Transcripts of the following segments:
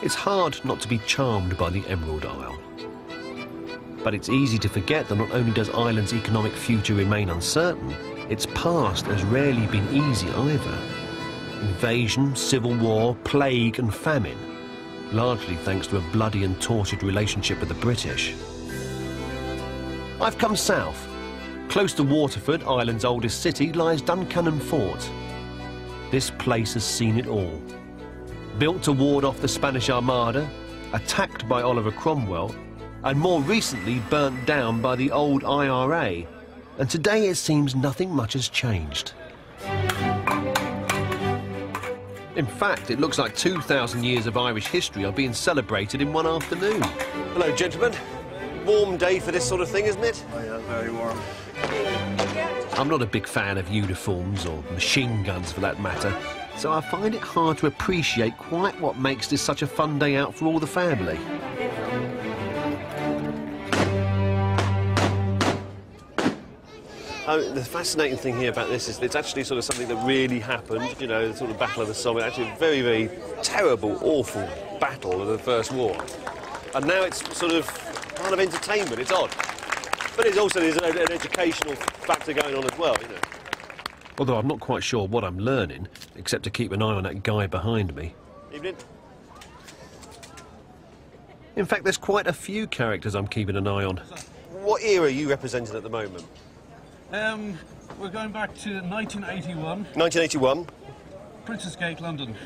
It's hard not to be charmed by the Emerald Isle. But it's easy to forget that not only does Ireland's economic future remain uncertain, its past has rarely been easy either. Invasion, civil war, plague and famine, largely thanks to a bloody and tortured relationship with the British. I've come south. Close to Waterford, Ireland's oldest city, lies Duncannon Fort. This place has seen it all. Built to ward off the Spanish Armada, attacked by Oliver Cromwell, and more recently burnt down by the old IRA, and today it seems nothing much has changed. In fact, it looks like 2,000 years of Irish history are being celebrated in one afternoon. Hello, gentlemen. Warm day for this sort of thing, isn't it? Oh, yeah, very warm. I'm not a big fan of uniforms or machine guns for that matter, so I find it hard to appreciate quite what makes this such a fun day out for all the family. The fascinating thing here about this is it's actually sort of something that really happened, you know, the sort of Battle of the Somme, actually a very, very terrible, awful battle of the First War. And now it's sort of kind of entertainment, it's odd. But it's also there's an educational factor going on as well, you know. Although I'm not quite sure what I'm learning, except to keep an eye on that guy behind me. Evening. In fact, there's quite a few characters I'm keeping an eye on. What era are you representing at the moment? We're going back to 1981. 1981? Princess Gate, London.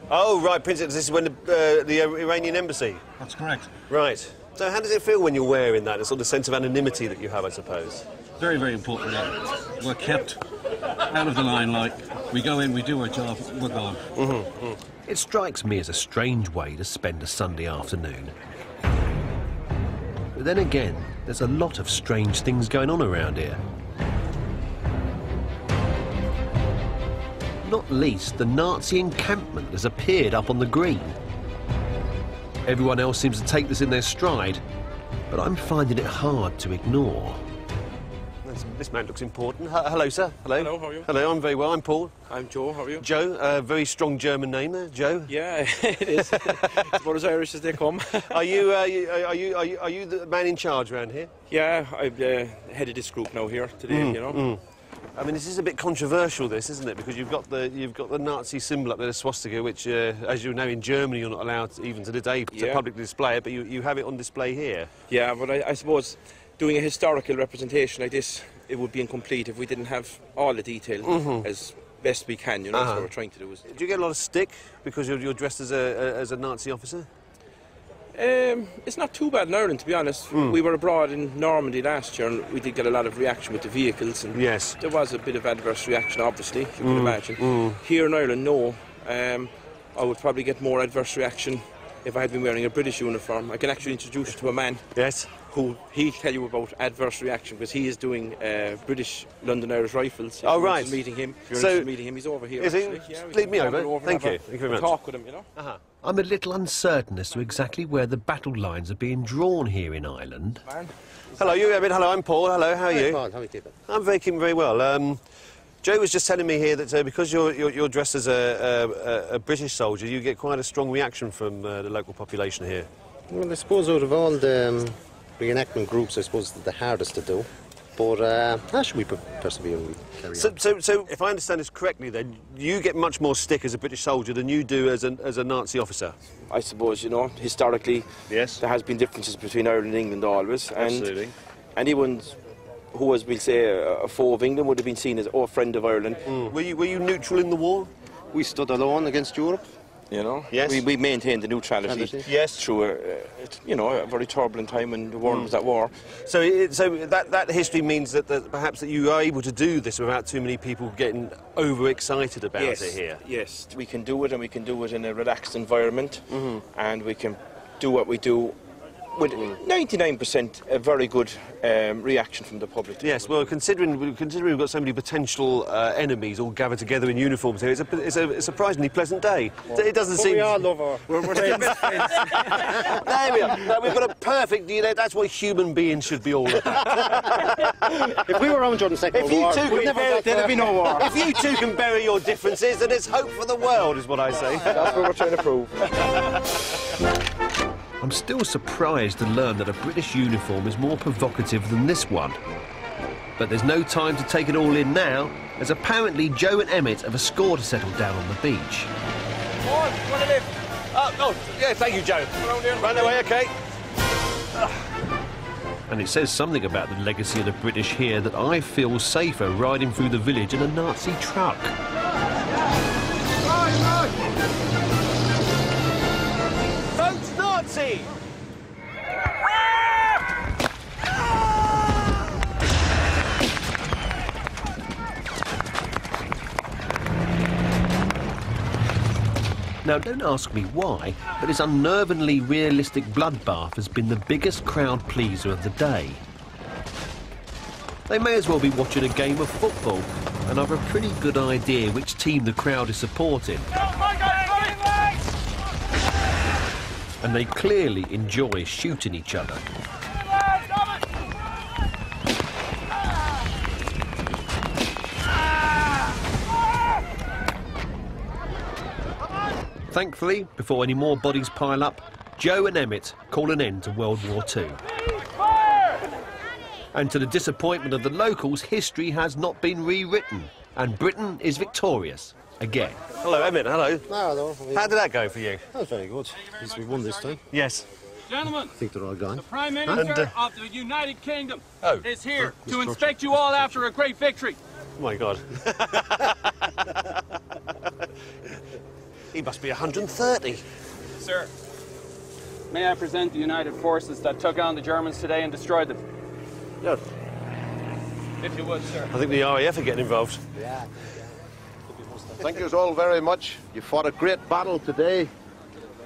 Oh, right, Princess, this is when the Iranian embassy? That's correct. Right. So how does it feel when you're wearing that, a sort of sense of anonymity that you have, I suppose? Very, very important that we're kept out of the limelight. We go in, we do our job, we're gone. It strikes me as a strange way to spend a Sunday afternoon. But then again, there's a lot of strange things going on around here. Not least, the Nazi encampment has appeared up on the green. Everyone else seems to take this in their stride, but I'm finding it hard to ignore. This man looks important. Hello, sir. Hello. Hello, how are you? Hello, I'm very well. I'm Paul. I'm Joe, how are you? Joe, very strong German name there, Joe. Yeah, it is. It's about as Irish as they come. Are you the man in charge around here? Yeah, I've headed this group now here today, you know. I mean, this is a bit controversial, this, isn't it? Because you've got the Nazi symbol up there, the swastika, which, as you know, in Germany you're not allowed, even to today, to publicly display it, but you have it on display here. Yeah, but I suppose doing a historical representation like this, it would be incomplete if we didn't have all the detail as best we can, you know, that's what we're trying to do. Do you get a lot of stick because you're dressed as a Nazi officer? It's not too bad in Ireland, to be honest. We were abroad in Normandy last year and we did get a lot of reaction with the vehicles. And yes. There was a bit of adverse reaction, obviously, you can imagine. Here in Ireland, no. I would probably get more adverse reaction if I had been wearing a British uniform. I can actually introduce you to a man. Yes. Who he'll tell you about adverse reaction because he is doing British London Irish Rifles. Oh, right. Meeting him. If you're interested in meeting him, he's over here. Is he? Yeah, lead me over. Thank you. Thank you very much. Talk with him, you know. I'm a little uncertain as to exactly where the battle lines are being drawn here in Ireland. Man. Hello, you, Evan. Hello, I'm Paul. Hello, how are you? Paul, how are you keeping? I'm keeping very well. Joe was just telling me here that because you're dressed as a British soldier, you get quite a strong reaction from the local population here. Well, I suppose out of all the re-enactment groups, I suppose it's the hardest to do. But should we persevere and carry on? So if I understand this correctly, then you get much more stick as a British soldier than you do as a Nazi officer. I suppose, you know, historically, yes, there has been differences between Ireland and England always. Absolutely. And anyone who was, we'll say, a foe of England would have been seen as a friend of Ireland. Were you neutral in the war? We stood alone against Europe. You know, yes. We maintained the neutrality yes. through a very turbulent time when the world was at war. So that history means that perhaps that you are able to do this without too many people getting overexcited about it here. Yes, we can do it, and we can do it in a relaxed environment, and we can do what we do with 99% a very good reaction from the public. Yes, well, considering we've got so many potential enemies all gathered together in uniforms here, it's a surprisingly pleasant day. It doesn't seem... We all love her. We're friends. There we are. No, we've got a perfect... You know, that's what human beings should be all about. If we were around during the Second World War, there'd be no war. If you two can bury your differences, then it's hope for the world, is what I say. That's what we're trying to prove. I'm still surprised to learn that a British uniform is more provocative than this one. But there's no time to take it all in now, as apparently Joe and Emmett have a score to settle down on the beach. Oh, yeah, thank you, Joe. Run away, OK. And it says something about the legacy of the British here that I feel safer riding through the village in a Nazi truck. Vote Nazi! Now, don't ask me why, but this unnervingly realistic bloodbath has been the biggest crowd pleaser of the day. They may as well be watching a game of football, and I've a pretty good idea which team the crowd is supporting. And they clearly enjoy shooting each other. Thankfully, before any more bodies pile up, Joe and Emmett call an end to World War II. And to the disappointment of the locals, history has not been rewritten, and Britain is victorious again. Hello, Emmett, hello. Hello. How did that go for you? That was very good. At least we won this time. Yes. Gentlemen, I think they're all gone. the Prime Minister of the United Kingdom Oh. is here to inspect you all after a great victory. Oh, my God. He must be 130. Sir, may I present the United Forces that took on the Germans today and destroyed them? Yes. If you would, sir. I think the RAF are getting involved. Yeah. Thank you all very much. You fought a great battle today.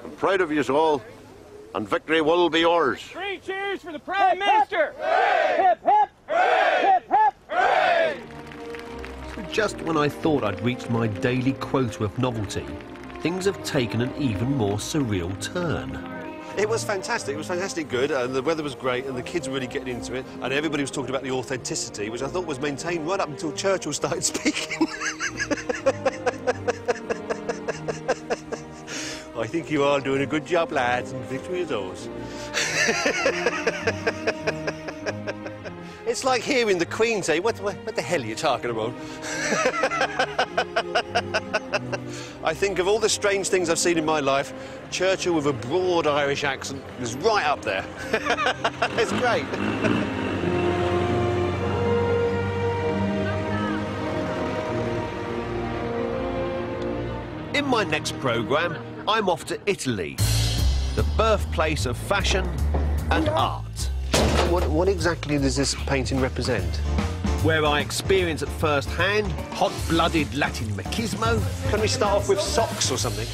I'm proud of you all, and victory will be yours. 3 cheers for the Prime Minister! Hip, hip! Hip, hip! Hooray! So just when I thought I'd reached my daily quota of novelty, things have taken an even more surreal turn. It was fantastic. It was fantastic good, and the weather was great, and the kids were really getting into it, and everybody was talking about the authenticity, which I thought was maintained right up until Churchill started speaking. I think you are doing a good job, lads, and victory is ours. It's like hearing the Queen say, what the hell are you talking about? I think of all the strange things I've seen in my life, Churchill with a broad Irish accent is right up there. It's great. In my next programme, I'm off to Italy, the birthplace of fashion and art. What exactly does this painting represent? Where I experience at first hand hot-blooded Latin machismo. Can we start off with socks or something?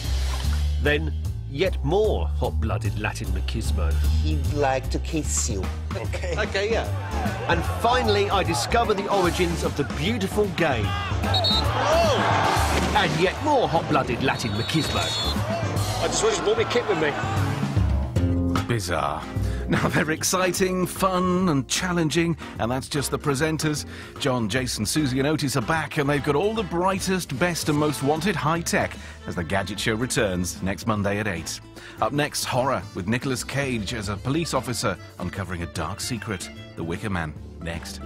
Then yet more hot-blooded Latin machismo. He'd like to kiss you. Okay. Okay, yeah. And finally, I discover the origins of the beautiful game. Oh! And yet more hot-blooded Latin machismo. I just wish you brought me kit with me. Bizarre. Now, they're exciting, fun and challenging, and that's just the presenters. John, Jason, Susie and Otis are back, and they've got all the brightest, best and most wanted high-tech as the Gadget Show returns next Monday at 8. Up next, horror with Nicolas Cage as a police officer uncovering a dark secret. The Wicker Man, next.